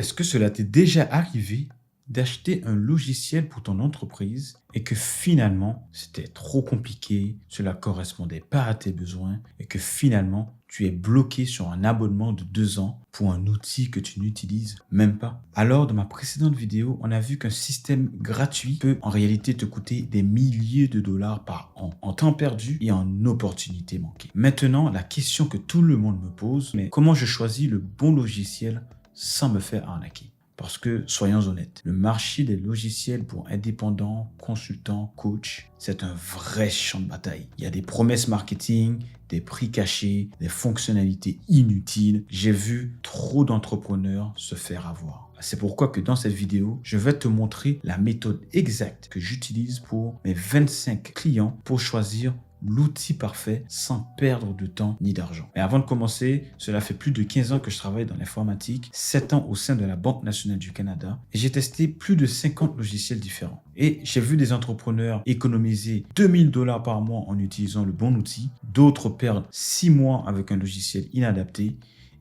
Est-ce que cela t'est déjà arrivé d'acheter un logiciel pour ton entreprise et que finalement c'était trop compliqué, cela correspondait pas à tes besoins et que finalement tu es bloqué sur un abonnement de 2 ans pour un outil que tu n'utilises même pas? Alors, dans ma précédente vidéo, on a vu qu'un système gratuit peut en réalité te coûter des milliers de dollars par an en temps perdu et en opportunités manquées. Maintenant, la question que tout le monde me pose, mais comment je choisis le bon logiciel sans me faire arnaquer? Parce que, soyons honnêtes, le marché des logiciels pour indépendants, consultants, coachs, c'est un vrai champ de bataille. Il y a des promesses marketing, des prix cachés, des fonctionnalités inutiles. J'ai vu trop d'entrepreneurs se faire avoir. C'est pourquoi que dans cette vidéo, je vais te montrer la méthode exacte que j'utilise pour mes 25 clients pour choisir l'outil parfait sans perdre de temps ni d'argent. Mais avant de commencer, cela fait plus de 15 ans que je travaille dans l'informatique, 7 ans au sein de la Banque nationale du Canada et j'ai testé plus de 50 logiciels différents. Et j'ai vu des entrepreneurs économiser 2000 dollars par mois en utilisant le bon outil, d'autres perdre 6 mois avec un logiciel inadapté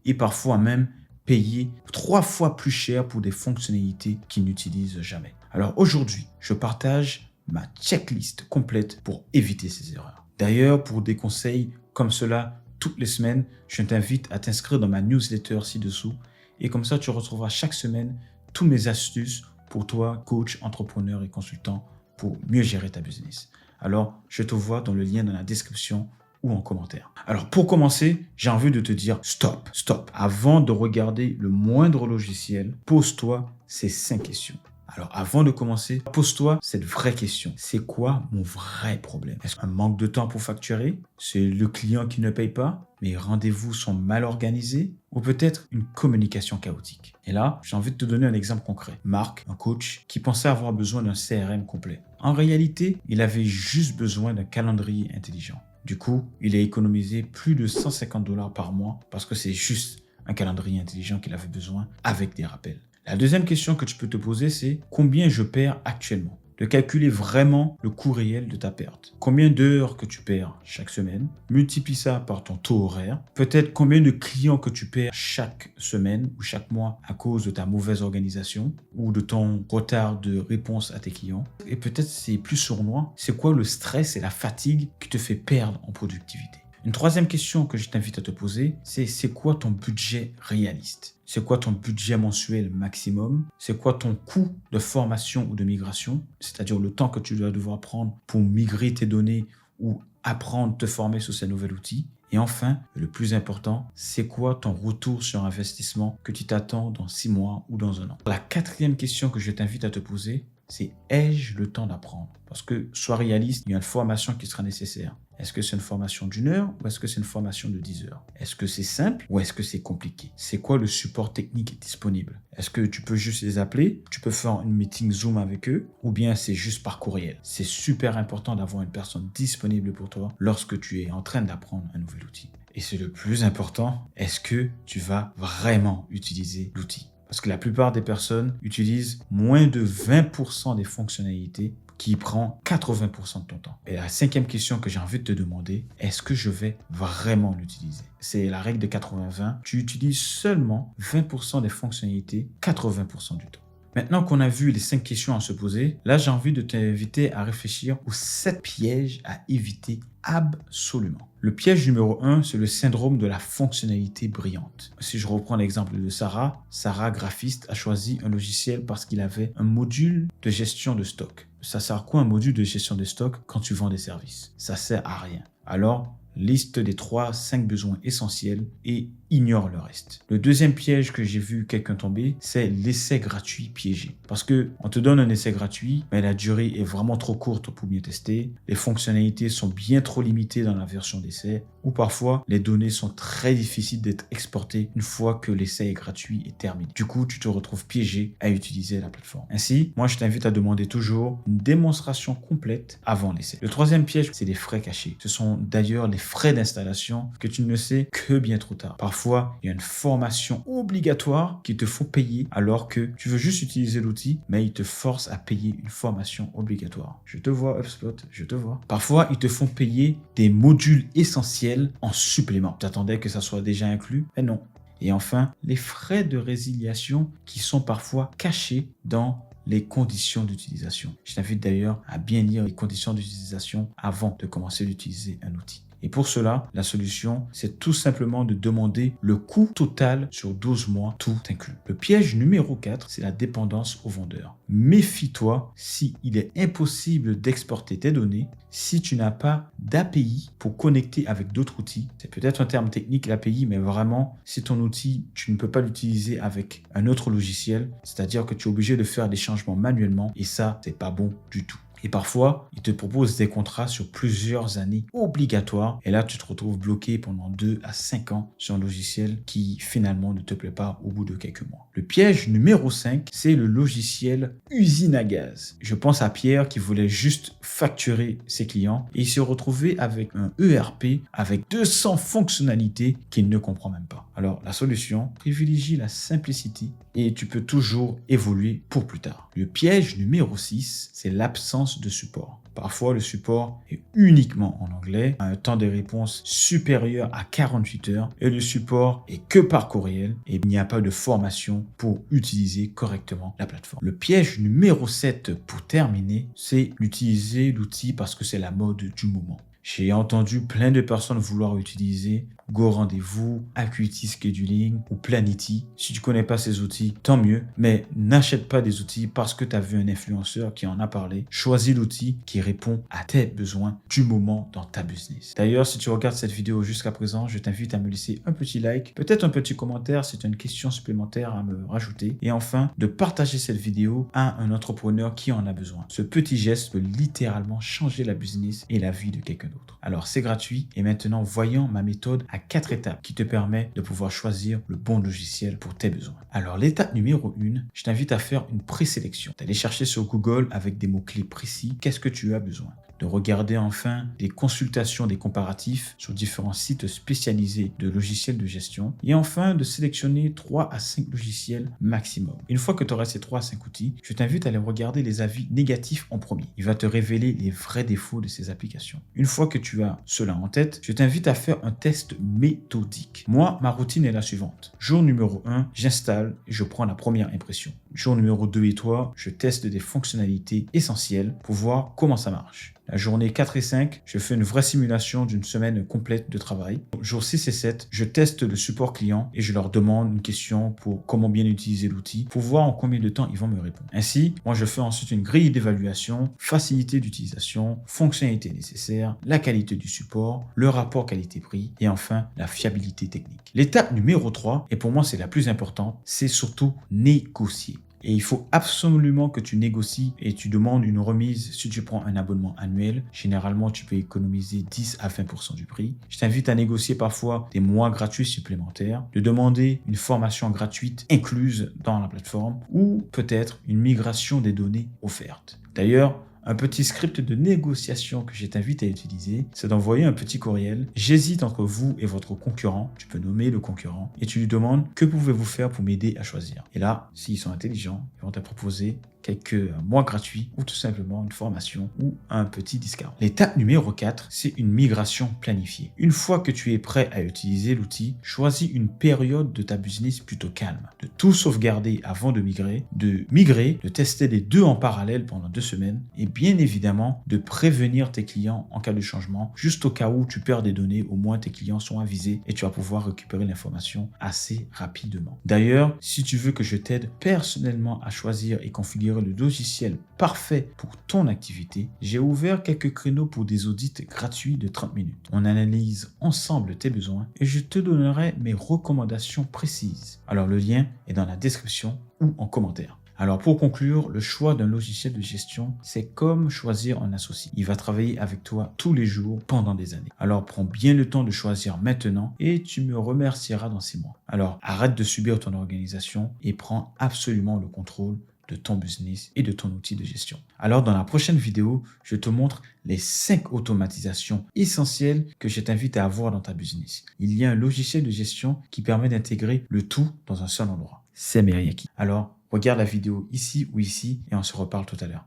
et parfois même payer 3 fois plus cher pour des fonctionnalités qu'ils n'utilisent jamais. Alors aujourd'hui, je partage ma checklist complète pour éviter ces erreurs. D'ailleurs, pour des conseils comme cela toutes les semaines, je t'invite à t'inscrire dans ma newsletter ci-dessous et comme ça, tu retrouveras chaque semaine toutes mes astuces pour toi, coach, entrepreneur et consultant pour mieux gérer ta business. Alors, je te vois dans le lien dans la description ou en commentaire. Alors, pour commencer, j'ai envie de te dire stop. Avant de regarder le moindre logiciel, pose-toi ces 5 questions. Alors, avant de commencer, pose-toi cette vraie question. C'est quoi mon vrai problème? Est-ce un manque de temps pour facturer? C'est le client qui ne paye pas? Mes rendez-vous sont mal organisés? Ou peut-être une communication chaotique? Et là, j'ai envie de te donner un exemple concret. Marc, un coach, qui pensait avoir besoin d'un CRM complet. En réalité, il avait juste besoin d'un calendrier intelligent. Du coup, il a économisé plus de 150 dollars par mois parce que c'est juste un calendrier intelligent qu'il avait besoin avec des rappels. La deuxième question que tu peux te poser, c'est combien je perds actuellement? De calculer vraiment le coût réel de ta perte. Combien d'heures que tu perds chaque semaine? Multiplie ça par ton taux horaire. Peut-être combien de clients que tu perds chaque semaine ou chaque mois à cause de ta mauvaise organisation ou de ton retard de réponse à tes clients. Et peut-être c'est plus sournois, c'est quoi le stress et la fatigue qui te fait perdre en productivité? Une troisième question que je t'invite à te poser, c'est quoi ton budget réaliste? C'est quoi ton budget mensuel maximum? C'est quoi ton coût de formation ou de migration? C'est-à-dire le temps que tu dois devoir prendre pour migrer tes données ou apprendre, te former sur ces nouveaux outils? Et enfin, le plus important, c'est quoi ton retour sur investissement que tu t'attends dans 6 mois ou dans un an? La quatrième question que je t'invite à te poser, c'est ai-je le temps d'apprendre? Parce que sois réaliste, il y a une formation qui sera nécessaire. Est-ce que c'est une formation d'1 heure ou est-ce que c'est une formation de 10 heures? Est-ce que c'est simple ou est-ce que c'est compliqué? C'est quoi le support technique disponible? Est-ce que tu peux juste les appeler? Tu peux faire une meeting Zoom avec eux? Ou bien c'est juste par courriel? C'est super important d'avoir une personne disponible pour toi lorsque tu es en train d'apprendre un nouvel outil. Et c'est le plus important, est-ce que tu vas vraiment utiliser l'outil? Parce que la plupart des personnes utilisent moins de 20% des fonctionnalités qui prend 80% de ton temps. Et la cinquième question que j'ai envie de te demander, est-ce que je vais vraiment l'utiliser? C'est la règle de 80-20. Tu utilises seulement 20% des fonctionnalités 80% du temps. Maintenant qu'on a vu les 5 questions à se poser, là j'ai envie de t'inviter à réfléchir aux 7 pièges à éviter absolument. Le piège numéro 1, c'est le syndrome de la fonctionnalité brillante. Si je reprends l'exemple de Sarah, graphiste, a choisi un logiciel parce qu'il avait un module de gestion de stock. Ça sert à quoi un module de gestion de stock quand tu vends des services? Ça sert à rien. Alors, liste des 3-5 besoins essentiels et ignore le reste. Le deuxième piège que j'ai vu quelqu'un tomber, c'est l'essai gratuit piégé. Parce que on te donne un essai gratuit, mais la durée est vraiment trop courte pour bien tester. Les fonctionnalités sont bien trop limitées dans la version d'essai. Ou parfois, les données sont très difficiles d'être exportées une fois que l'essai est gratuit et terminé. Du coup, tu te retrouves piégé à utiliser la plateforme. Ainsi, moi, je t'invite à demander toujours une démonstration complète avant l'essai. Le troisième piège, c'est les frais cachés. Ce sont d'ailleurs les frais d'installation que tu ne sais que bien trop tard. Parfois, il y a une formation obligatoire qu'il te faut payer alors que tu veux juste utiliser l'outil, mais il te force à payer une formation obligatoire. Je te vois, HubSpot, je te vois. Parfois, ils te font payer des modules essentiels en supplément. Tu attendais que ça soit déjà inclus, mais non. Et enfin, les frais de résiliation qui sont parfois cachés dans les conditions d'utilisation. Je t'invite d'ailleurs à bien lire les conditions d'utilisation avant de commencer d'utiliser un outil. Et pour cela, la solution, c'est tout simplement de demander le coût total sur 12 mois, tout inclus. Le piège numéro 4, c'est la dépendance au vendeur. Méfie-toi si il est impossible d'exporter tes données, si tu n'as pas d'API pour connecter avec d'autres outils. C'est peut-être un terme technique, l'API, mais vraiment, si ton outil, tu ne peux pas l'utiliser avec un autre logiciel, c'est-à-dire que tu es obligé de faire des changements manuellement, et ça, c'est pas bon du tout. Et parfois, ils te proposent des contrats sur plusieurs années obligatoires. Et là, tu te retrouves bloqué pendant 2 à 5 ans sur un logiciel qui finalement ne te plaît pas au bout de quelques mois. Le piège numéro 5, c'est le logiciel usine à gaz. Je pense à Pierre qui voulait juste facturer ses clients et il s'est retrouvé avec un ERP avec 200 fonctionnalités qu'il ne comprend même pas. Alors, la solution privilégie la simplicité et tu peux toujours évoluer pour plus tard. Le piège numéro 6, c'est l'absence de support. Parfois, le support est uniquement en anglais, a un temps de réponse supérieur à 48 heures et le support est que par courriel et il n'y a pas de formation pour utiliser correctement la plateforme. Le piège numéro 7 pour terminer, c'est d'utiliser l'outil parce que c'est la mode du moment. J'ai entendu plein de personnes vouloir utiliser GoRendez-vous, Acuity Scheduling ou Planity. Si tu ne connais pas ces outils, tant mieux. Mais n'achète pas des outils parce que tu as vu un influenceur qui en a parlé. Choisis l'outil qui répond à tes besoins du moment dans ta business. D'ailleurs, si tu regardes cette vidéo jusqu'à présent, je t'invite à me laisser un petit like, peut-être un petit commentaire si tu as une question supplémentaire à me rajouter. Et enfin, de partager cette vidéo à un entrepreneur qui en a besoin. Ce petit geste peut littéralement changer la business et la vie de quelqu'un d'autre. Alors, c'est gratuit. Et maintenant, voyons ma méthode à 4 étapes qui te permet de pouvoir choisir le bon logiciel pour tes besoins. Alors, l'étape numéro 1, je t'invite à faire une présélection. D'aller chercher sur Google avec des mots-clés précis. Qu'est-ce que tu as besoin? De regarder enfin des consultations, des comparatifs sur différents sites spécialisés de logiciels de gestion. Et enfin, de sélectionner 3 à 5 logiciels maximum. Une fois que tu auras ces 3 à 5 outils, je t'invite à aller regarder les avis négatifs en premier. Il va te révéler les vrais défauts de ces applications. Une fois que tu as cela en tête, je t'invite à faire un test méthodique. Moi, ma routine est la suivante. Jour numéro 1, j'installe et je prends la première impression. Jour numéro 2 et 3, je teste des fonctionnalités essentielles pour voir comment ça marche. La journée 4 et 5, je fais une vraie simulation d'une semaine complète de travail. Jour 6 et 7, je teste le support client et je leur demande une question pour comment bien utiliser l'outil pour voir en combien de temps ils vont me répondre. Ainsi, moi je fais ensuite une grille d'évaluation, facilité d'utilisation, fonctionnalité nécessaire, la qualité du support, le rapport qualité-prix et enfin la fiabilité technique. L'étape numéro 3, et pour moi c'est la plus importante, c'est surtout négocier. Et il faut absolument que tu négocies et tu demandes une remise si tu prends un abonnement annuel. Généralement, tu peux économiser 10 à 20% du prix. Je t'invite à négocier parfois des mois gratuits supplémentaires, de demander une formation gratuite incluse dans la plateforme ou peut-être une migration des données offertes. D'ailleurs, un petit script de négociation que je t'invite à utiliser, c'est d'envoyer un petit courriel. J'hésite entre vous et votre concurrent. Tu peux nommer le concurrent et tu lui demandes que pouvez-vous faire pour m'aider à choisir. Et là, s'ils sont intelligents, ils vont te proposer quelques mois gratuits ou tout simplement une formation ou un petit discount. L'étape numéro 4, c'est une migration planifiée. Une fois que tu es prêt à utiliser l'outil, choisis une période de ta business plutôt calme. De tout sauvegarder avant de migrer, de tester les deux en parallèle pendant 2 semaines et bien évidemment de prévenir tes clients en cas de changement. Juste au cas où tu perds des données, au moins tes clients sont avisés et tu vas pouvoir récupérer l'information assez rapidement. D'ailleurs, si tu veux que je t'aide personnellement à choisir et configurer le logiciel parfait pour ton activité, j'ai ouvert quelques créneaux pour des audits gratuits de 30 minutes. On analyse ensemble tes besoins et je te donnerai mes recommandations précises. Alors le lien est dans la description ou en commentaire. Alors pour conclure, le choix d'un logiciel de gestion, c'est comme choisir un associé. Il va travailler avec toi tous les jours pendant des années. Alors prends bien le temps de choisir maintenant et tu me remercieras dans 6 mois. Alors arrête de subir ton organisation et prends absolument le contrôle de ton business et de ton outil de gestion. Alors dans la prochaine vidéo, je te montre les 5 automatisations essentielles que je t'invite à avoir dans ta business. Il y a un logiciel de gestion qui permet d'intégrer le tout dans un seul endroit. C'est Meriaki. Alors regarde la vidéo ici ou ici et on se reparle tout à l'heure.